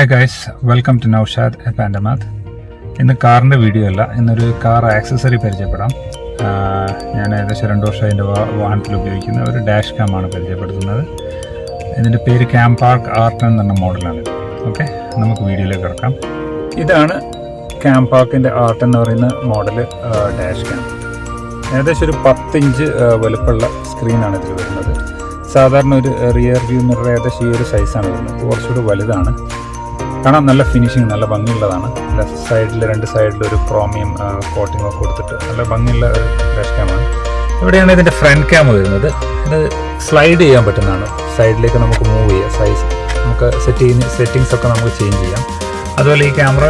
Hi guys, welcome to Naushad at പാൻഡമാത്ത്. ഇന്ന് കാറിൻ്റെ വീഡിയോ അല്ല, ഇന്നൊരു കാർ ആക്സസറി പരിചയപ്പെടാം. ഞാൻ ഏകദേശം 2 വർഷം എൻ്റെ വാഹനത്തിൽ ഉപയോഗിക്കുന്ന ഒരു ഡാഷ് ക്യാമാണ് പരിചയപ്പെടുത്തുന്നത്. ഇതിൻ്റെ പേര് CAMPARK-R10 എന്ന് പറഞ്ഞ മോഡലാണ്. ഓക്കെ, നമുക്ക് വീഡിയോയിലേക്ക് കിടക്കാം. ഇതാണ് CAMPARK-ൻ്റെ R10 എന്ന് പറയുന്ന മോഡൽ ഡാഷ് ക്യാം. ഏകദേശം ഒരു 10 ഇഞ്ച് വലുപ്പമുള്ള സ്ക്രീനാണ് ഇതിൽ വരുന്നത്. സാധാരണ ഒരു റിയർ വ്യൂ മിറർ ഏകദേശം ഈ ഒരു സൈസാണ് വരുന്നത്. കുറച്ചുകൂടി വലുതാണ്. കാണാൻ നല്ല ഫിനിഷിങ്, നല്ല ഭംഗിയുള്ളതാണ്. രണ്ട് സൈഡിൽ ഒരു ക്രോമിയം കോട്ടിംഗ് ഒക്കെ കൊടുത്തിട്ട് നല്ല ഭംഗിയുള്ള ഒരു ഡാഷ് ക്യാമാണ്. ഇവിടെയാണ് ഇതിൻ്റെ ഫ്രണ്ട് ക്യാം വരുന്നത്. ഇത് സ്ലൈഡ് ചെയ്യാൻ പറ്റുന്നതാണ്. സൈഡിലേക്ക് നമുക്ക് മൂവ് ചെയ്യാം. സൈസ് നമുക്ക് സെറ്റിങ്സ് ഒക്കെ നമുക്ക് ചേഞ്ച് ചെയ്യാം. അതുപോലെ ഈ ക്യാമറ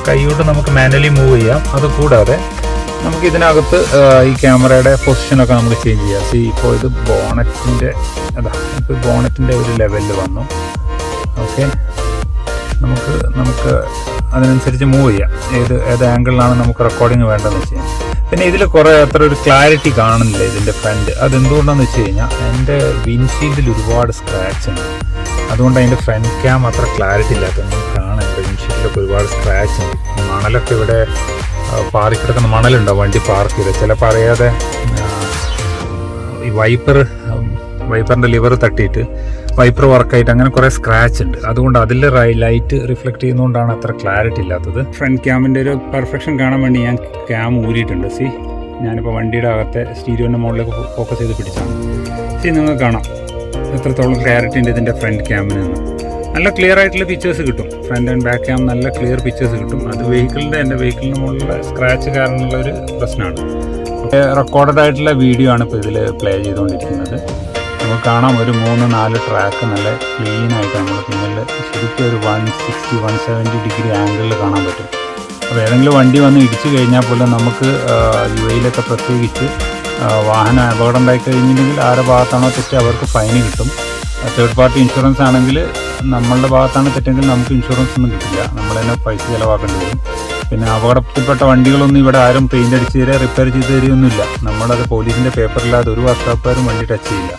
കൈയോട്ട് നമുക്ക് മാനുവലി മൂവ് ചെയ്യാം. അതുകൂടാതെ നമുക്ക് ഇതിനകത്ത് ഈ ക്യാമറയുടെ പൊസിഷനൊക്കെ നമുക്ക് ചേഞ്ച് ചെയ്യാം. ഇപ്പോൾ ഇത് ബോണറ്റിൻ്റെ ഒരു ലെവലിൽ വന്നു. ഓക്കെ, നമുക്ക് അതിനനുസരിച്ച് മൂവ് ചെയ്യാം. ഏത് ആംഗിളിലാണ് നമുക്ക് റെക്കോർഡിങ് വേണ്ടതെന്ന് വെച്ച് കഴിഞ്ഞാൽ. പിന്നെ ഇതിൽ അത്ര ഒരു ക്ലാരിറ്റി കാണുന്നില്ല ഇതിൻ്റെ ഫ്രണ്ട്. അതെന്തുകൊണ്ടാണെന്ന് വെച്ച് കഴിഞ്ഞാൽ എൻ്റെ വിൻഷീൽഡിൽ ഒരുപാട് സ്ക്രാച്ച് ഉണ്ട്. അതുകൊണ്ട് അതിൻ്റെ ഫ്രണ്ട് ക്യാം അത്ര ക്ലാരിറ്റി ഇല്ലാത്തത് കാണാം. ഇവിടെ വിൻഷീൽഡിലൊക്കെ ഒരുപാട് സ്ക്രാച്ച് ഉണ്ട്. മണലൊക്കെ ഇവിടെ പാറിക്കിടക്കുന്ന മണലുണ്ടാവും വണ്ടി പാർക്ക് ചെയ്ത്. ചിലപ്പോൾ അറിയാതെ ഈ വൈപ്പറിൻ്റെ ലിവർ തട്ടിയിട്ട് വൈപ്പർ വർക്കായിട്ട് അങ്ങനെ കുറേ സ്ക്രാച്ച് ഉണ്ട്. അതുകൊണ്ട് അതിൽ ലൈറ്റ് റിഫ്ലക്റ്റ് ചെയ്യുന്നതുകൊണ്ടാണ് അത്ര ക്ലാരിറ്റി ഇല്ലാത്തത്. ഫ്രണ്ട് ക്യാമിൻ്റെ ഒരു പെർഫെക്ഷൻ കാണാൻ വേണ്ടി ഞാൻ ക്യാം ഊരിയിട്ടുണ്ട്. ഞാനിപ്പോൾ വണ്ടിയുടെ അകത്തെ സ്റ്റീരിയോൻ്റെ മുകളിലേക്ക് ഫോക്കസ് ചെയ്ത് പിടിച്ചാണ്. നിങ്ങൾക്ക് കാണാം എത്രത്തോളം ക്ലാരിറ്റി ഉണ്ട് ഇതിൻ്റെ ഫ്രണ്ട് ക്യാമിന്. നല്ല ക്ലിയർ ആയിട്ടുള്ള പിക്ചേഴ്സ് കിട്ടും. ഫ്രണ്ട് ആൻഡ് ബാക്ക് ക്യാം നല്ല ക്ലിയർ പിക്ചേഴ്സ് കിട്ടും. അത് എൻ്റെ വെഹിക്കിളിൻ്റെ മുകളിലുള്ള സ്ക്രാച്ച് കാരണമുള്ള ഒരു പ്രശ്നമാണ്. റെക്കോർഡഡ് ആയിട്ടുള്ള വീഡിയോ ആണ് ഇപ്പോൾ ഇതിൽ പ്ലേ ചെയ്തുകൊണ്ടിരിക്കുന്നത്. നമുക്ക് കാണാം ഒരു 3-4 ട്രാക്ക് നല്ല ക്ലീൻ ആയിട്ട് നമ്മൾ പിന്നിൽ ശരിക്കും ഒരു 160-170 ഡിഗ്രി ആംഗിളിൽ കാണാൻ പറ്റും. അപ്പോൾ ഏതെങ്കിലും വണ്ടി വന്ന് ഇടിച്ചു കഴിഞ്ഞാൽ പോലും നമുക്ക് UAE-ലൊക്കെ പ്രത്യേകിച്ച് വാഹനം അപകടം ഉണ്ടായി കഴിഞ്ഞിട്ടുണ്ടെങ്കിൽ ആരുടെ ഭാഗത്താണോ തെറ്റ് അവർക്ക് ഫൈന് കിട്ടും. തേർഡ് പാർട്ടി ഇൻഷുറൻസ് ആണെങ്കിൽ നമ്മളുടെ ഭാഗത്താണ് തെറ്റെങ്കിൽ നമുക്ക് ഇൻഷുറൻസ് ഒന്നും കിട്ടില്ല. നമ്മൾ തന്നെ പൈസ ചിലവാക്കേണ്ടി വരും. പിന്നെ അപകടത്തിൽപ്പെട്ട വണ്ടികളൊന്നും ഇവിടെ ആരും പെയിൻ്റ് അടിച്ച് തരിക റിപ്പയർ ചെയ്ത് തരികയൊന്നുമില്ല. നമ്മളത് പോലീസിൻ്റെ പേപ്പറില്ലാതെ ഒരു വർക്ക്ഷോപ്പുകാരും വണ്ടി ടച്ച് ചെയ്യില്ല.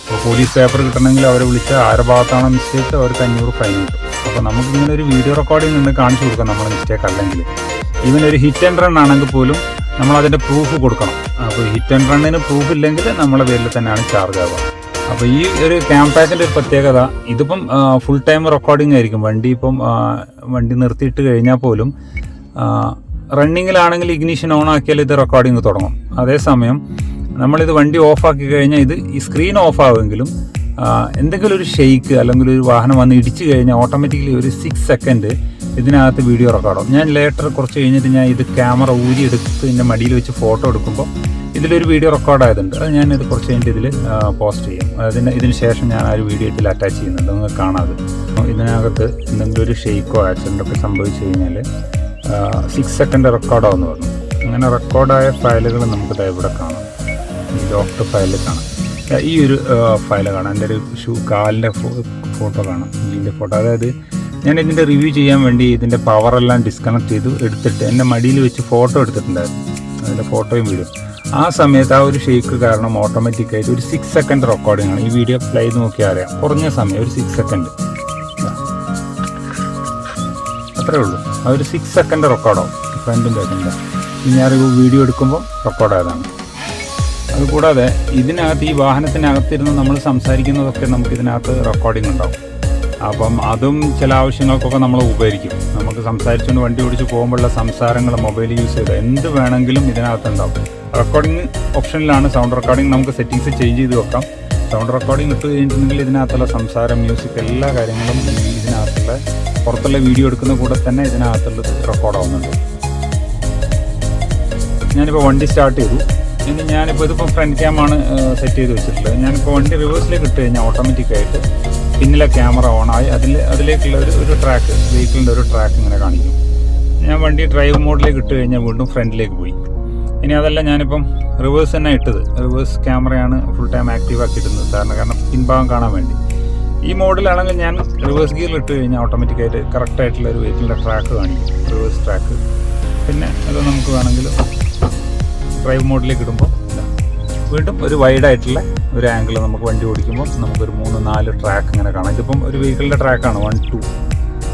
അപ്പോൾ പോലീസ് പേപ്പർ കിട്ടണമെങ്കിൽ അവരെ വിളിച്ച് ആരുടെ ഭാഗത്താണോ മിസ്റ്റേക്ക് അവർക്ക് 500 ഫൈൻ കിട്ടും. അപ്പോൾ നമുക്കിങ്ങനെ ഒരു വീഡിയോ റെക്കോർഡിംഗ് നിന്ന് കാണിച്ചു കൊടുക്കാം നമ്മുടെ മിസ്റ്റേക്ക് അല്ലെങ്കിൽ. ഈവൻ ഒരു ഹിറ്റ് ആൻഡ് റൺ ആണെങ്കിൽ പോലും നമ്മളതിൻ്റെ പ്രൂഫ് കൊടുക്കണം. അപ്പോൾ ഹിറ്റ് ആൻഡ് റണ്ണിന് പ്രൂഫ് ഇല്ലെങ്കിൽ നമ്മളെ പേരിൽ തന്നെയാണ് ചാർജ് ആവുക. അപ്പോൾ ഈ ഒരു CAMPARK-ൻ്റെ ഒരു പ്രത്യേകത, ഇതിപ്പം ഫുൾ ടൈം റെക്കോർഡിംഗ് ആയിരിക്കും. വണ്ടി നിർത്തിയിട്ട് കഴിഞ്ഞാൽ പോലും റണ്ണിങ്ങിലാണെങ്കിൽ ഇഗ്നിഷൻ ഓൺ ആക്കിയാൽ ഇത് റെക്കോർഡിംഗ് തുടങ്ങും. അതേസമയം നമ്മളിത് വണ്ടി ഓഫാക്കി കഴിഞ്ഞാൽ ഈ സ്ക്രീൻ ഓഫ് ആവുമെങ്കിലും എന്തെങ്കിലും ഒരു ഷെയ്ക്ക് അല്ലെങ്കിൽ ഒരു വാഹനം വന്ന് ഇടിച്ചു കഴിഞ്ഞാൽ ഓട്ടോമാറ്റിക്കലി ഒരു 6 സെക്കൻഡ് ഇതിനകത്ത് വീഡിയോ റെക്കോർഡാവും. ഞാൻ ലേറ്റർ കുറച്ച് കഴിഞ്ഞിട്ട് ഞാൻ ഇത് ക്യാമറ ഊരിയെടുത്ത് എൻ്റെ മടിയിൽ വെച്ച് ഫോട്ടോ എടുക്കുമ്പോൾ ഇതിലൊരു വീഡിയോ റെക്കോർഡായതുണ്ട്. അത് ഞാനിത് കുറച്ച് കഴിഞ്ഞിട്ട് ഇതിൽ പോസ്റ്റ് ചെയ്യും. ഇതിന് ശേഷം ഞാൻ ആ ഒരു വീഡിയോ ഇതിൽ അറ്റാച്ച് ചെയ്യുന്നുണ്ട്, നിങ്ങൾക്ക് കാണാതെ. ഇതിനകത്ത് എന്തെങ്കിലും ഒരു ഷെയ്ക്കോ ആക്സിഡൻ്റൊക്കെ സംഭവിച്ചു കഴിഞ്ഞാൽ 6 സെക്കൻഡ് റെക്കോർഡാവെന്ന് പറഞ്ഞു. അങ്ങനെ റെക്കോർഡായ ഫയലുകൾ നമുക്ക് ഇവിടെ കാണാം. ഈ ഡോക്ടർ ഫയലിൽ കാണാം. ഈ ഒരു ഫയൽ കാണാം. എൻ്റെ ഒരു കാലിൻ്റെ ഫോട്ടോ കാണാം, ഇതിൻ്റെ ഫോട്ടോ. അതായത് ഞാൻ ഇതിൻ്റെ റിവ്യൂ ചെയ്യാൻ വേണ്ടി ഇതിൻ്റെ പവറെല്ലാം ഡിസ്കണക്ട് ചെയ്തു എടുത്തിട്ട് എൻ്റെ മടിയിൽ വെച്ച് ഫോട്ടോ എടുത്തിട്ടുണ്ടായിരുന്നു. അതിൻ്റെ ഫോട്ടോയും വീഡിയോ. ആ സമയത്ത് ആ ഒരു ഷേക്ക് കാരണം ഓട്ടോമാറ്റിക്കായിട്ട് ഒരു 6 സെക്കൻഡ് റെക്കോർഡിംഗ് ആണ്. ഈ വീഡിയോ പ്ലേ ചെയ്ത് നോക്കിയാൽ അറിയാം. കുറഞ്ഞ സമയം ഒരു 6 സെക്കൻഡ്, അത്രേ ഉള്ളൂ. ആ ഒരു 6 സെക്കൻഡ് റെക്കോർഡാവും ഫ്രണ്ടും ബാക്കിൻ്റെ. ഞാൻ വീഡിയോ എടുക്കുമ്പോൾ റെക്കോർഡായതാണ്. അതുകൂടാതെ ഇതിനകത്ത് ഈ വാഹനത്തിനകത്തിരുന്ന് നമ്മൾ സംസാരിക്കുന്നതൊക്കെ നമുക്ക് ഇതിനകത്ത് റെക്കോർഡിംഗ് ഉണ്ടാവും. അപ്പം അതും ചില ആവശ്യങ്ങൾക്കൊക്കെ നമ്മൾ ഉപകരിക്കും. നമുക്ക് സംസാരിച്ചുകൊണ്ട് വണ്ടി ഓടിച്ച് പോകുമ്പോഴുള്ള സംസാരങ്ങൾ, മൊബൈൽ യൂസ് ചെയ്ത് എന്ത് വേണമെങ്കിലും ഇതിനകത്തുണ്ടാവും. റെക്കോർഡിംഗ് ഓപ്ഷനിലാണ് സൗണ്ട് റെക്കോർഡിംഗ്. നമുക്ക് സെറ്റിങ്സ് ചേഞ്ച് ചെയ്ത് വെക്കാം. സൗണ്ട് റെക്കോർഡിംഗ് ഇട്ട് കഴിഞ്ഞിട്ടുണ്ടെങ്കിൽ ഇതിനകത്തുള്ള സംസാരം, മ്യൂസിക്, എല്ലാ കാര്യങ്ങളും ഇതിനകത്തുള്ള പുറത്തുള്ള വീഡിയോ എടുക്കുന്ന കൂടെ തന്നെ ഇതിനകത്തുള്ളത് റെക്കോർഡാവുന്നുണ്ട്. ഞാനിപ്പോൾ വണ്ടി സ്റ്റാർട്ട് ചെയ്തു. ഇനി ഞാനിപ്പോൾ ഇതിപ്പോൾ ഫ്രണ്ട് ക്യാമാണ് സെറ്റ് ചെയ്ത് വെച്ചിട്ടുള്ളത്. ഞാനിപ്പോൾ വണ്ടി റിവേഴ്സിലേക്ക് ഇട്ട് കഴിഞ്ഞാൽ ഓട്ടോമാറ്റിക്കായിട്ട് പിന്നിലെ ക്യാമറ ഓണായി അതിലേക്കുള്ള ഒരു ട്രാക്ക്, വെഹിക്കിളിൻ്റെ ഒരു ട്രാക്ക് ഇങ്ങനെ കാണിക്കും. ഞാൻ വണ്ടി ഡ്രൈവ് മോഡിലേക്ക് ഇട്ട് കഴിഞ്ഞാൽ വീണ്ടും ഫ്രണ്ടിലേക്ക് പോയി. ഇനി അതല്ല, ഞാനിപ്പം റിവേഴ്സ് തന്നെ ഇട്ടത്. റിവേഴ്സ് ക്യാമറയാണ് ഫുൾ ടൈം ആക്റ്റീവ് ആക്കിയിടുന്നത് കാരണം പിൻഭാഗം കാണാൻ വേണ്ടി. ഈ മോഡിലാണെങ്കിൽ ഞാൻ റിവേഴ്സ് ഗിയറിൽ ഇട്ട് കഴിഞ്ഞാൽ ഓട്ടോമാറ്റിക്കായിട്ട് കറക്റ്റായിട്ടുള്ള ഒരു വെഹിക്കിളിൻ്റെ ട്രാക്ക് കാണിക്കും, റിവേഴ്സ് ട്രാക്ക്. പിന്നെ അത് നമുക്ക് വേണമെങ്കിൽ ഡ്രൈവ് മോഡിലേക്ക് ഇടുമ്പോൾ വീണ്ടും ഒരു വൈഡായിട്ടുള്ള ഒരു ആംഗിൾ നമുക്ക് വണ്ടി ഓടിക്കുമ്പോൾ നമുക്കൊരു 3-4 ട്രാക്ക് ഇങ്ങനെ കാണാം. ഇതിപ്പം ഒരു വെഹിക്കിളിൻ്റെ ട്രാക്കാണ് 1, 2.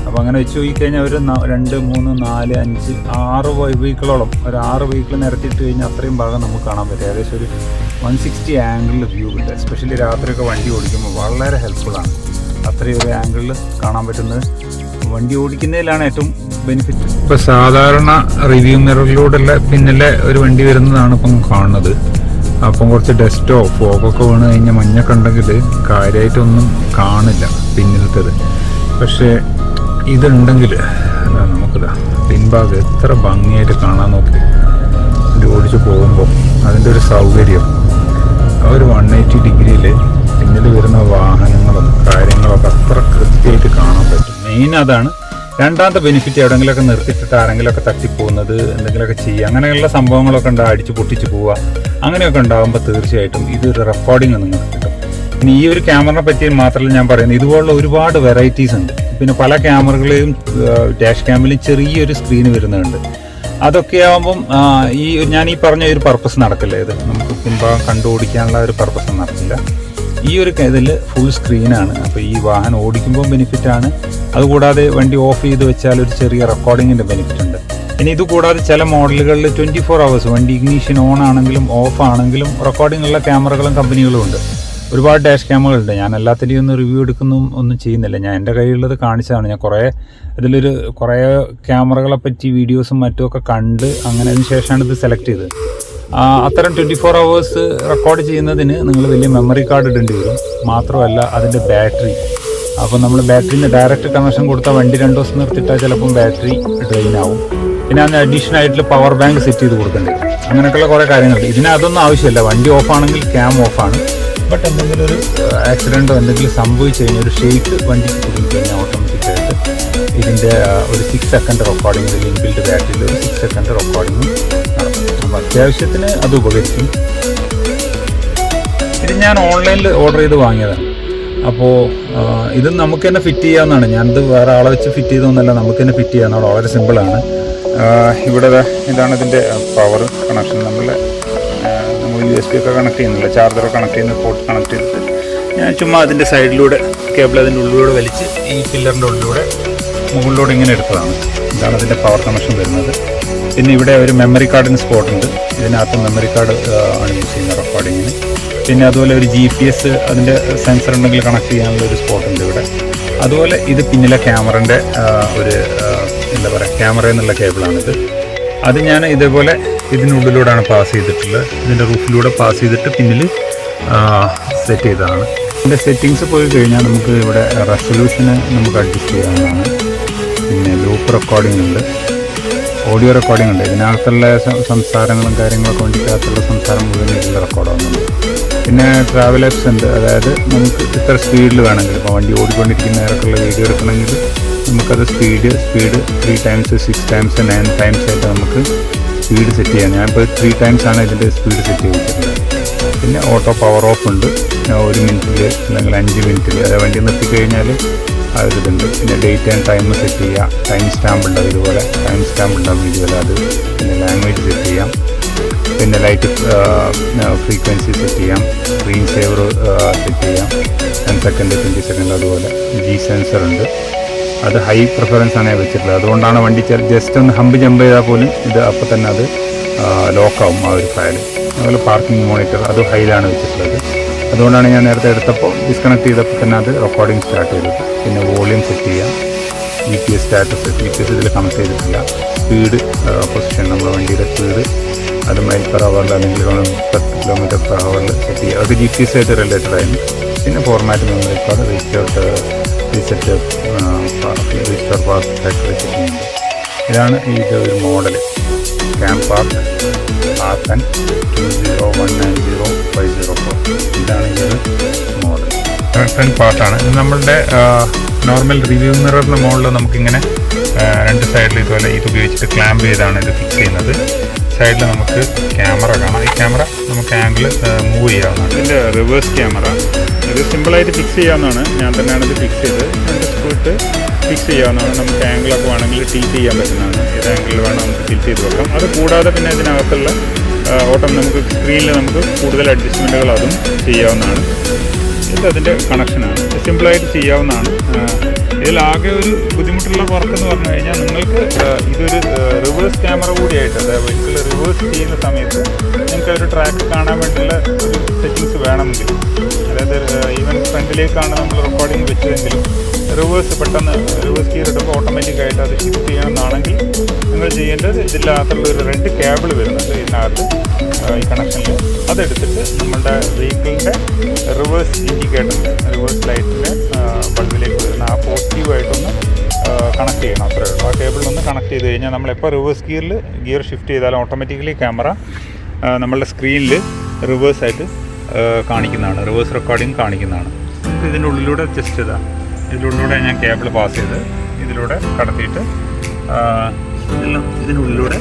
അപ്പോൾ അങ്ങനെ വെച്ച് നോക്കിക്കഴിഞ്ഞാൽ ഒരു 2, 3, 4, 5, 6 വെഹിക്കിളോളം ഒരു 6 വെഹിക്കിൾ നിരത്തിയിട്ട് കഴിഞ്ഞാൽ അത്രയും ഭാഗം നമുക്ക് കാണാൻ പറ്റും. ഏകദേശം ഒരു 160 ആംഗിളിൽ വ്യൂ കിട്ടുക. എസ്പെഷ്യലി രാത്രിയൊക്കെ വണ്ടി ഓടിക്കുമ്പോൾ വളരെ ഹെൽപ്ഫുള്ളാണ്. അത്രയും ഒരു ആംഗിളിൽ കാണാൻ പറ്റുന്നത് വണ്ടി ഓടിക്കുന്നതിലാണ് ഏറ്റവും ബെനിഫിറ്റ്. ഇപ്പോൾ സാധാരണ റിവ്യൂ മിററിലൂടെയുള്ള പിന്നിലെ ഒരു വണ്ടി വരുന്നതാണ് ഇപ്പം കാണുന്നത്. അപ്പം കുറച്ച് ഡസ്റ്റോ ഫോഗൊക്കെ വീണ് കഴിഞ്ഞാൽ മഞ്ഞൊക്കെ ഉണ്ടെങ്കിൽ കാര്യമായിട്ടൊന്നും കാണില്ല പിന്നിലത്തത്. പക്ഷേ ഇതുണ്ടെങ്കിൽ നമുക്കിതാ പിൻഭാഗം എത്ര ഭംഗിയായിട്ട് കാണാൻ നോക്കി ഇത് ഓടിച്ച് പോകുമ്പോൾ അതിൻ്റെ ഒരു സൗകര്യം ആ ഒരു 180 ഡിഗ്രിയിൽ പിന്നിൽ വരുന്ന വാഹനങ്ങളും കാര്യങ്ങളൊക്കെ അത്ര കൃത്യമായിട്ട് കാണാൻ പറ്റും. മെയിൻ അതാണ്. രണ്ടാമത്തെ ബെനിഫിറ്റ് എവിടെയെങ്കിലുമൊക്കെ നിർത്തിയിട്ടിട്ട് ആരെങ്കിലുമൊക്കെ തട്ടിപ്പോകുന്നത് എന്തെങ്കിലുമൊക്കെ ചെയ്യുക അങ്ങനെയുള്ള സംഭവങ്ങളൊക്കെ ഉണ്ട്, അടിച്ച് പൊട്ടിച്ച് പോവുക അങ്ങനെയൊക്കെ ഉണ്ടാകുമ്പോൾ തീർച്ചയായിട്ടും ഇതൊരു റെക്കോർഡിങ് നിങ്ങൾക്ക് കിട്ടും. ഇനി ഈ ഒരു ക്യാമറയെ പറ്റി മാത്രമല്ല ഞാൻ പറയുന്നത്, ഇതുപോലുള്ള ഒരുപാട് വെറൈറ്റീസ് ഉണ്ട്. പിന്നെ പല ക്യാമറകളെയും ഡാഷ് ക്യാമിലും ചെറിയൊരു സ്ക്രീന് വരുന്നുണ്ട്. അതൊക്കെ ആകുമ്പം ഞാൻ ഈ പറഞ്ഞ ഒരു പർപ്പസ് നടക്കില്ല. ഇത് നമുക്ക് പിൻഭാഗം കണ്ടുപിടിക്കാനുള്ള ഒരു പർപ്പസ് നടക്കില്ല. ഈ ഒരു ഇതിൽ ഫുൾ സ്ക്രീനാണ്. അപ്പോൾ ഈ വാഹനം ഓടിക്കുമ്പോൾ ബെനിഫിറ്റാണ്. അതുകൂടാതെ വണ്ടി ഓഫ് ചെയ്ത് വെച്ചാൽ ഒരു ചെറിയ റെക്കോർഡിങ്ങിൻ്റെ ബെനിഫിറ്റ് ഉണ്ട്. ഇനി ഇത് കൂടാതെ ചില മോഡലുകളിൽ 24 hours വണ്ടി ഇഗ്നീഷൻ ഓൺ ആണെങ്കിലും ഓഫ് ആണെങ്കിലും റെക്കോർഡിംഗ് ഉള്ള ക്യാമറകളും കമ്പനികളും ഉണ്ട്. ഒരുപാട് ഡാഷ് ക്യാമറകളുണ്ട്. ഞാൻ എല്ലാത്തിൻ്റെയും ഒന്നും റിവ്യൂ ഒന്നും ചെയ്യുന്നില്ല. ഞാൻ എൻ്റെ കയ്യിലുള്ളത് കാണിച്ചതാണ്. ഞാൻ കുറേ ക്യാമറകളെ പറ്റി വീഡിയോസും മറ്റുമൊക്കെ കണ്ട് അങ്ങനെ അതിന് ശേഷമാണ് ഇത് സെലക്ട് ചെയ്തത്. അത്തരം 24 hours റെക്കോർഡ് ചെയ്യുന്നതിന് നിങ്ങൾ വലിയ മെമ്മറി കാർഡ് ഇടേണ്ടി വരും. മാത്രമല്ല അതിൻ്റെ ബാറ്ററി, അപ്പോൾ നമ്മൾ ബാറ്ററിന് ഡയറക്റ്റ് കണക്ഷൻ കൊടുത്താൽ വണ്ടി 2 ദിവസം നിർത്തിയിട്ടാൽ ചിലപ്പം ബാറ്ററി ഡ്രെയിൻ ആവും. പിന്നെ അതിന് അഡീഷണൽ ആയിട്ടുള്ള പവർ ബാങ്ക് സെറ്റ് ചെയ്ത് കൊടുക്കേണ്ടി വരും. അങ്ങനെയൊക്കെയുള്ള കുറേ കാര്യങ്ങളുണ്ട്. ഇതിന് അതൊന്നും ആവശ്യമില്ല. വണ്ടി ഓഫാണെങ്കിൽ ക്യാം ഓഫാണ്. ബട്ട് എന്തെങ്കിലും ഒരു ആക്സിഡൻറ്റോ എന്തെങ്കിലും സംഭവിച്ചു കഴിഞ്ഞാൽ ഒരു ഷേക്ക് വണ്ടിക്ക് കൊടുക്കുകഴിഞ്ഞാൽ ഓട്ടോമാറ്റിക്കായിട്ട് ഇതിൻ്റെ ഒരു 6 സെക്കൻഡ് റെക്കോർഡിംഗ്, ഇൻബിൽറ്റ് ബാറ്ററിയിൽ ഒരു 6 സെക്കൻഡ് റെക്കോർഡിംഗ് നടക്കും. അപ്പോൾ അത്യാവശ്യത്തിന് അത് ഉപകരിക്കും. ഇത് ഞാൻ ഓൺലൈനിൽ ഓർഡർ ചെയ്ത് വാങ്ങിയതാണ്. അപ്പോൾ ഇത് നമുക്ക് തന്നെ ഫിറ്റ് ചെയ്യാവുന്നതാണ്. ഞാനിത് വേറെ ആളെ വെച്ച് ഫിറ്റ് ചെയ്തൊന്നുമല്ല, നമുക്ക് തന്നെ ഫിറ്റ് ചെയ്യാവുന്നതാണ്. വളരെ സിമ്പിളാണ്. ഇവിടെ ഇതാണ് ഇതിൻ്റെ പവർ കണക്ഷൻ. നമ്മൾ USB ഒക്കെ കണക്ട് ചെയ്യുന്നില്ല, ചാർജറൊക്കെ കണക്ട് ചെയ്യുന്ന പോർട്ട് കണക്ട് ചെയ്തിട്ട് ഞാൻ ചുമ്മാ അതിൻ്റെ സൈഡിലൂടെ കേബിൾ അതിൻ്റെ ഉള്ളിലൂടെ വലിച്ച് ഈ പില്ലറിൻ്റെ ഉള്ളിലൂടെ മുകളിലൂടെ ഇങ്ങനെ എടുത്തതാണ്. ഇതാണ് അതിൻ്റെ പവർ കണക്ഷൻ വരുന്നത്. പിന്നെ ഇവിടെ ഒരു മെമ്മറി കാർഡിന് സ്പോട്ട് ഉണ്ട്. ഇതിനകത്ത് മെമ്മറി കാർഡ് ആണ് യൂസ് ചെയ്യുന്നത് റെക്കോർഡിങ്ങിന്. പിന്നെ അതുപോലെ ഒരു GPS അതിൻ്റെ സെൻസർ ഉണ്ടെങ്കിൽ കണക്ട് ചെയ്യാനുള്ള ഒരു സ്പോട്ട് ഉണ്ട് ഇവിടെ. അതുപോലെ ഇത് പിന്നിലെ ക്യാമറൻ്റെ ഒരു എന്താ പറയുക, ക്യാമറ എന്നുള്ള കേബിളാണിത്. അത് ഞാൻ ഇതേപോലെ ഇതിനുള്ളിലൂടെയാണ് പാസ് ചെയ്തിട്ടുള്ളത്. ഇതിൻ്റെ റൂഫിലൂടെ പാസ് ചെയ്തിട്ട് പിന്നിൽ സെറ്റ് ചെയ്തതാണ്. ഇതിൻ്റെ സെറ്റിങ്സ് പോയി കഴിഞ്ഞാൽ നമുക്ക് ഇവിടെ റെസൊല്യൂഷന് നമുക്ക് അഡ്ജസ്റ്റ് ചെയ്യാവുന്നതാണ്. പിന്നെ ലൂപ്പ് റെക്കോർഡിംഗ് ഉണ്ട്, ഓഡിയോ റെക്കോർഡിംഗ് ഉണ്ട്. ഇതിനകത്തുള്ള സംസാരങ്ങളും കാര്യങ്ങളൊക്കെ വേണ്ടിക്കകത്തുള്ള സംസാരം മുഴുവൻ ഇതിൽ റെക്കോർഡാവുന്നുണ്ട്. പിന്നെ ട്രാവൽ ആപ്സ് ഉണ്ട്. അതായത് നമുക്ക് ഇത്ര സ്പീഡിൽ വേണമെങ്കിൽ, ഇപ്പോൾ വണ്ടി ഓടിക്കൊണ്ടിരിക്കുന്ന നേരത്തുള്ള വീഡിയോ എടുക്കണമെങ്കിൽ നമുക്കത് സ്പീഡ് 3 times 6 times 9 times ആയിട്ട് നമുക്ക് സ്പീഡ് സെറ്റ് ചെയ്യാം. ഞാനിപ്പോൾ 3 times ആണ് ഇതിൻ്റെ സ്പീഡ് സെറ്റ് ചെയ്തിട്ടുള്ളത്. പിന്നെ ഓട്ടോ പവർ ഓഫ് ഉണ്ട്. 1 മിനിറ്റിൽ അല്ലെങ്കിൽ 5 മിനിറ്റിൽ, അതായത് വണ്ടി നിർത്തിക്കഴിഞ്ഞാൽ ആ ഒരു ഇതുണ്ട്. പിന്നെ ഡേറ്റ് ആൻഡ് ടൈം സെറ്റ് ചെയ്യാം. ടൈം സ്റ്റാമ്പ് ഉണ്ടാവും, ഇതുപോലെ ടൈം സ്റ്റാമ്പ് ഉണ്ടാവും വീഡിയോയിൽ. അത് പിന്നെ ലാംഗ്വേജ് സെറ്റ് ചെയ്യാം. പിന്നെ ലൈറ്റ് ഫ്രീക്വൻസി സെറ്റ് ചെയ്യാം. സ്ക്രീൻ സേവർ സെറ്റ് ചെയ്യാം. 10 സെക്കൻഡ് 20 സെക്കൻഡ്. അതുപോലെ G സെൻസർ ഉണ്ട്. അത് ഹൈ പ്രിഫറൻസ് ആണ് വെച്ചിട്ടുള്ളത്. അതുകൊണ്ടാണ് വണ്ടി ജസ്റ്റ് ഒന്ന് ജമ്പ് ചെയ്താൽ പോലും ഇത് അപ്പോൾ തന്നെ അത് ലോക്കാവും ആ ഒരു ഫയൽ. അതുപോലെ പാർക്കിംഗ് മോണിറ്റർ അത് ഹൈയിലാണ് വെച്ചിട്ടുള്ളത്. അതുകൊണ്ടാണ് ഞാൻ നേരത്തെ എടുത്തപ്പോൾ ഡിസ്കണക്ട് ചെയ്തപ്പോൾ തന്നെ അത് റെക്കോർഡിംഗ് സ്റ്റാർട്ട് ചെയ്തത്. പിന്നെ വോളിയം സെറ്റ് ചെയ്യാം. GPS സ്റ്റാറ്റസ്, GPS ഇതിൽ കണക്ട് ചെയ്തിട്ടില്ല. സ്പീഡ് പൊസിഷൻ, നമ്മുടെ വണ്ടിയുടെ സ്പീഡ് അത് മൈൽ പെർ ഹവറിൽ അല്ലെങ്കിൽ 10 km/h സെറ്റ് ചെയ്യുക. അത് GPS ആയിട്ട് റിലേറ്റഡ് ആയിരുന്നു. പിന്നെ format memory card, restore pass factory setting. ഇതാണ് ഇത് ഒരു മോഡൽ CAMPARK-R10 20190504. ഇതാണ് ഈ ഒരു മോഡൽ. ഫ്രണ്ട് പാർട്ടാണ് ഇത്. നമ്മളുടെ നോർമൽ റിവ്യൂ മിററിൻ്റെ മുകളിൽ നമുക്കിങ്ങനെ 2 സൈഡിൽ ഇതുപോലെ ഇത് ഉപയോഗിച്ചിട്ട് ക്ലാമ്പ് ചെയ്താണ് ഇത് ഫിക്സ് ചെയ്യുന്നത്. സൈഡിൽ നമുക്ക് ക്യാമറ കാണാം. ഈ ക്യാമറ നമുക്ക് ആംഗിൾ മൂവ് ചെയ്യാവുന്നതാണ്. ഇതിൻ്റെ റിവേഴ്സ് ക്യാമറ ഇത് സിമ്പിളായിട്ട് ഫിക്സ് ചെയ്യാവുന്നതാണ്. ഞാൻ തന്നെയാണ് ഇത് ഫിക്സ് ചെയ്ത് 2 സ്ക്രൂ ഇട്ട് ഫിക്സ് ചെയ്യാവുന്നതാണ്. നമുക്ക് ആംഗിളൊക്കെ വേണമെങ്കിൽ ടിൽറ്റ് ചെയ്യാൻ പറ്റുന്നതാണ്. ഏത് ആംഗിളിൽ വേണം നമുക്ക് ടിൽറ്റ് ചെയ്ത് വെക്കാം. അത് കൂടാതെ പിന്നെ ഇതിനകത്തുള്ള നമുക്ക് സ്ക്രീനിൽ നമുക്ക് കൂടുതൽ അഡ്ജസ്റ്റ്മെൻറ്റുകൾ അതും ചെയ്യാവുന്നതാണ്. ഇതതിൻ്റെ കണക്ഷനാണ്. സിമ്പിളായിട്ട് ചെയ്യാവുന്നതാണ്. ഇതിലാകെ ഒരു ബുദ്ധിമുട്ടുള്ള വർക്ക് എന്ന് പറഞ്ഞു കഴിഞ്ഞാൽ നിങ്ങൾക്ക് ഇതൊരു റിവേഴ്സ് ക്യാമറ കൂടിയായിട്ട്, അതായത് വെഹിക്കിൾ റിവേഴ്സ് ചെയ്യുന്ന സമയത്ത് നിങ്ങൾക്ക് ഒരു ട്രാക്ക് കാണാൻ വേണ്ടിയുള്ള ഒരു സെറ്റിങ്സ് വേണമെങ്കിൽ, അതായത് ഈവൻ ഫ്രണ്ടിലേക്കാണ് നമ്മൾ റെക്കോർഡിങ് വെച്ചതെങ്കിലും പെട്ടെന്ന് റിവേഴ്സ് ഗിയർ ഇടുമ്പോൾ ഓട്ടോമാറ്റിക്കായിട്ട് അത് ഷിഫ്റ്റ് ചെയ്യണമെന്നാണെങ്കിൽ നിങ്ങൾ ചെയ്യേണ്ടത് ഇതിനകത്തുള്ള ഒരു റെഡ് കേബിൾ വരുന്നുണ്ട് ഇതിനകത്ത് ഈ കണക്ഷനിൽ. അതെടുത്തിട്ട് നമ്മളുടെ വെഹിക്കിളിൻ്റെ റിവേഴ്സ് ഇൻഡിക്കേറ്ററിൻ്റെ റിവേഴ്സ് ലൈറ്റിൻ്റെ ബൾബിലേക്ക് വരുന്ന ആ പോസിറ്റീവായിട്ടൊന്ന് കണക്ട് ചെയ്യണം. അത്രയേ ഉള്ളൂ. ആ കേബിളിലൊന്ന് കണക്ട് ചെയ്ത് കഴിഞ്ഞാൽ നമ്മളെപ്പോൾ റിവേഴ്സ് ഗിയർ ഷിഫ്റ്റ് ചെയ്താലും ഓട്ടോമാറ്റിക്കലി ക്യാമറ നമ്മളുടെ സ്ക്രീനിൽ റിവേഴ്സായിട്ട് കാണിക്കുന്നതാണ്, റിവേഴ്സ് റെക്കോർഡിങ് കാണിക്കുന്നതാണ്. നമുക്ക് ഇതിൻ്റെ ഉള്ളിലൂടെ ജസ്റ്റ് ഇതിലൂടെ ഞാൻ കേബിൾ പാസ് ചെയ്ത് ഇതിലൂടെ കടത്തിയിട്ട് ഇതിനുള്ളിലൂടെ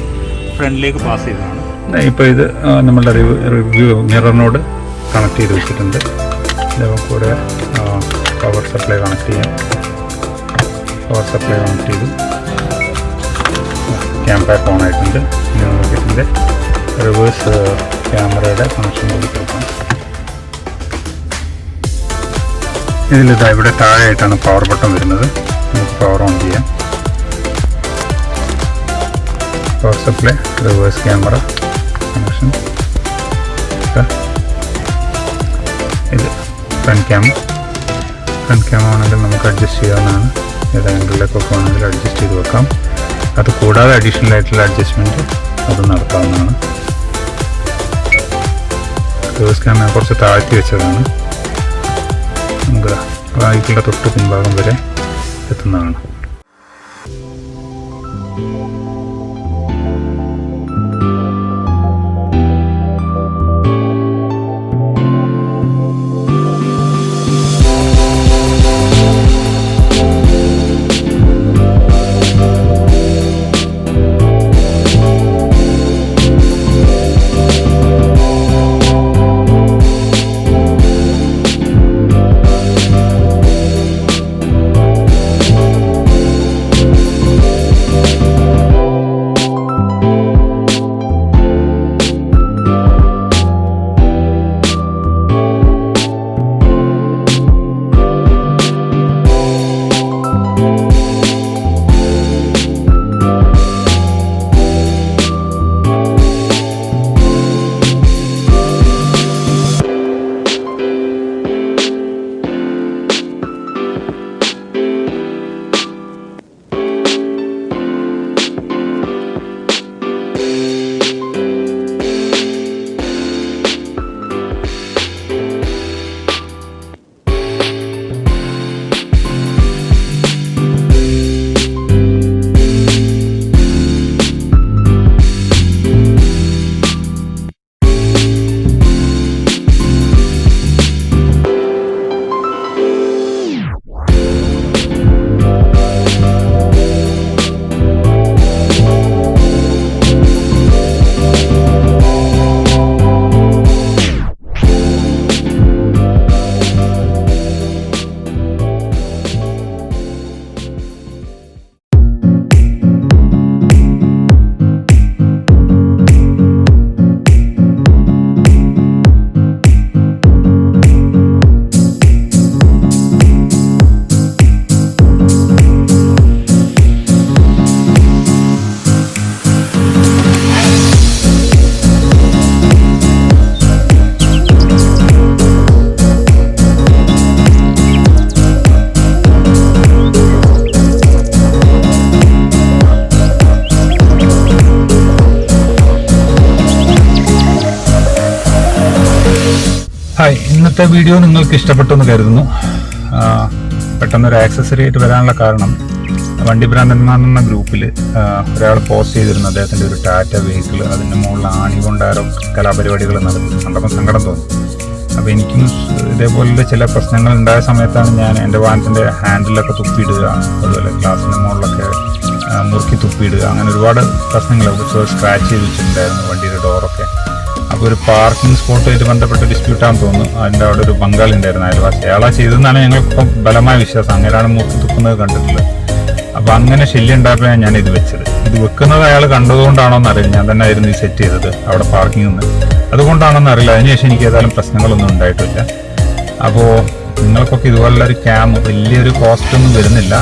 ഫ്രണ്ടിലേക്ക് പാസ് ചെയ്തതാണ്. ഇപ്പോൾ ഇത് നമ്മളുടെ റിവ്യൂ മിററിനോട് കണക്ട് ചെയ്ത് വെച്ചിട്ടുണ്ട്. കൂടെ പവർ സപ്ലൈ കണക്ട് ചെയ്യാം. പവർ സപ്ലൈ കണക്ട് ചെയ്തു. ക്യാമ്പാർക്ക് ഓൺ ആയിട്ടുണ്ട്. ഇതിൻ്റെ റിവേഴ്സ് ക്യാമറയുടെ കണക്ഷൻ കൂടി കൊടുക്കാം. ഇതിലിതാ ഇവിടെ താഴെയായിട്ടാണ് പവർ ബട്ടൺ വരുന്നത്. നമുക്ക് പവർ ഓൺ ചെയ്യാം. Power supply, reverse camera connection. ഇത് ഫ്രണ്ട് ക്യാമറ ആണെങ്കിൽ നമുക്ക് അഡ്ജസ്റ്റ് ചെയ്യാവുന്നതാണ്. ഏത് ആംഗിളിലേക്കൊക്കെ ആണെങ്കിൽ അഡ്ജസ്റ്റ് ചെയ്ത് വെക്കാം. അത് കൂടാതെ അഡീഷണൽ ആയിട്ടുള്ള അഡ്ജസ്റ്റ്മെൻറ്റ് അത് നടത്താവുന്നതാണ്. റിവേഴ്സ് ക്യാമറ കുറച്ച് താഴ്ത്തി വെച്ചതാണ്. നമുക്ക് വായിക്കുള്ള തൊട്ട് പിൻഭാഗം വരെ എത്തുന്നതാണ്. ഹായ്, ഇന്നത്തെ വീഡിയോ നിങ്ങൾക്ക് ഇഷ്ടപ്പെട്ടു എന്ന് കരുതുന്നു. പെട്ടെന്നൊരു ആക്സസറി ആയിട്ട് വരാനുള്ള കാരണം വണ്ടി ഭ്രാന്തന്മാർ എന്ന ഗ്രൂപ്പിൽ ഒരാൾ പോസ്റ്റ് ചെയ്തിരുന്നു അദ്ദേഹത്തിൻ്റെ ഒരു ടാറ്റ വെഹിക്കിൾ. അതിൻ്റെ മുകളിൽ ആണി കൊണ്ടാരോ കലാപരിപാടികൾ നടത്തി കണ്ടപ്പോൾ സങ്കടം തോന്നി. അപ്പോൾ എനിക്കും ഇതേപോലുള്ള ചില പ്രശ്നങ്ങൾ ഉണ്ടായ സമയത്താണ് ഞാൻ എൻ്റെ വാഹനത്തിൻ്റെ ഹാൻഡിലൊക്കെ തുപ്പിയിടുക, അതുപോലെ ഗ്ലാസിൻ്റെ മുകളിലൊക്കെ മുറുക്കി തുപ്പിയിടുക, അങ്ങനെ ഒരുപാട് പ്രശ്നങ്ങൾ സ്ക്രാച്ച് ചെയ്ത് വെച്ചിട്ടുണ്ടായിരുന്നു വണ്ടിയുടെ ഡോറൊക്കെ. അപ്പോൾ ഒരു പാർക്കിംഗ് സ്പോട്ടുമായിട്ട് ബന്ധപ്പെട്ട ഡിസ്പ്യൂട്ടാണെന്ന് തോന്നുന്നു. അതിൻ്റെ അവിടെ ഒരു ബംഗാളി ഉണ്ടായിരുന്നു അയൽവാസി. അയാളാ ചെയ്തെന്നാണ് ഞങ്ങൾക്കിപ്പം ബലമായ വിശ്വാസം. അങ്ങനെയാണ് മുറുക്കി തുപ്പുന്നത് കണ്ടിട്ടുള്ളത്. അപ്പോൾ അങ്ങനെ ശല്യം ഉണ്ടായപ്പോഴാണ് ഞാൻ ഇത് വെച്ചത്. ഇത് വെക്കുന്നത് അയാൾ കണ്ടതുകൊണ്ടാണോ എന്നറിയില്ല. ഞാൻ തന്നെ ആയിരുന്നു ഈ സെറ്റ് ചെയ്തത് അവിടെ പാർക്കിംഗ് നിന്ന്. അതുകൊണ്ടാണോന്ന് അറിയില്ല. അതിനുശേഷം എനിക്ക് ഏതായാലും പ്രശ്നങ്ങളൊന്നും ഉണ്ടായിട്ടില്ല. അപ്പോൾ നിങ്ങൾക്കൊക്കെ ഇതുപോലുള്ള ഒരു ക്യാം വലിയൊരു കോസ്റ്റ് ഒന്നും വരുന്നില്ല.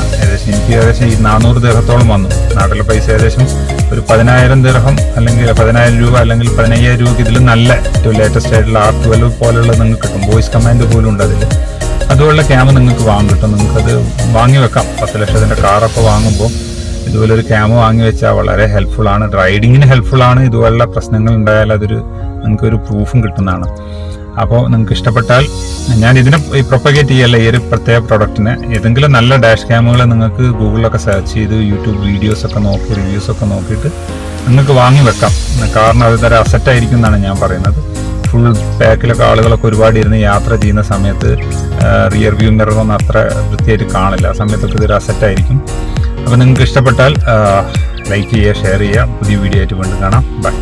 എനിക്ക് ഏകദേശം ഈ 400 ദിർഹത്തോളം വന്നു. നാട്ടിലെ പൈസ ഏകദേശം ഒരു 10,000 ദിർഹം അല്ലെങ്കിൽ 10,000 രൂപ അല്ലെങ്കിൽ 15,000 രൂപയ്ക്ക് ഇതിൽ നല്ല ഏറ്റവും ലേറ്റസ്റ്റ് ആയിട്ടുള്ള R12 പോലുള്ള നിങ്ങൾക്ക് കിട്ടും. വോയിസ് കമാൻഡ് പോലും ഉണ്ട് അതിൽ. അതുപോലുള്ള ക്യാം നിങ്ങൾക്ക് വാങ്ങും കിട്ടും. നിങ്ങൾക്കത് വാങ്ങി വെക്കാം. 10 ലക്ഷത്തിൻ്റെ കാറൊക്കെ വാങ്ങുമ്പോൾ ഇതുപോലൊരു ക്യാം വാങ്ങി വെച്ചാൽ വളരെ ഹെൽപ്ഫുള്ളാണ്. റൈഡിങ്ങിന് ഹെൽപ്ഫുള്ളാണ്. ഇതുപോലുള്ള പ്രശ്നങ്ങൾ ഉണ്ടായാൽ അതൊരു നിങ്ങൾക്കൊരു പ്രൂഫും കിട്ടുന്നതാണ്. അപ്പോൾ നിങ്ങൾക്ക് ഇഷ്ടപ്പെട്ടാൽ, ഞാൻ ഇതിനെ പ്രൊപ്പഗേറ്റ് ചെയ്യല്ല ഈ ഒരു പ്രത്യേക പ്രൊഡക്റ്റിനെ. ഏതെങ്കിലും നല്ല ഡാഷ് ക്യാമുകൾ നിങ്ങൾക്ക് ഗൂഗിളിലൊക്കെ സെർച്ച് ചെയ്ത് യൂട്യൂബ് വീഡിയോസൊക്കെ നോക്കി റിവ്യൂസൊക്കെ നോക്കിയിട്ട് നിങ്ങൾക്ക് വാങ്ങി വെക്കാം. കാരണം അതൊരു അസറ്റായിരിക്കും എന്നാണ് ഞാൻ പറയുന്നത്. ഫുൾ പാക്കിലൊക്കെ ആളുകളൊക്കെ ഒരുപാട് ഇരുന്ന് യാത്ര ചെയ്യുന്ന സമയത്ത് റിയർ വ്യൂ മിററൊന്നും അത്ര വൃത്തിയായിട്ട് കാണില്ല. ആ സമയത്തൊക്കെ ഇതൊരു അസറ്റായിരിക്കും. അപ്പോൾ നിങ്ങൾക്ക് ഇഷ്ടപ്പെട്ടാൽ ലൈക്ക് ചെയ്യുക, ഷെയർ ചെയ്യുക. പുതിയ വീഡിയോ ആയിട്ട് വീണ്ടും കാണാം. ബൈ.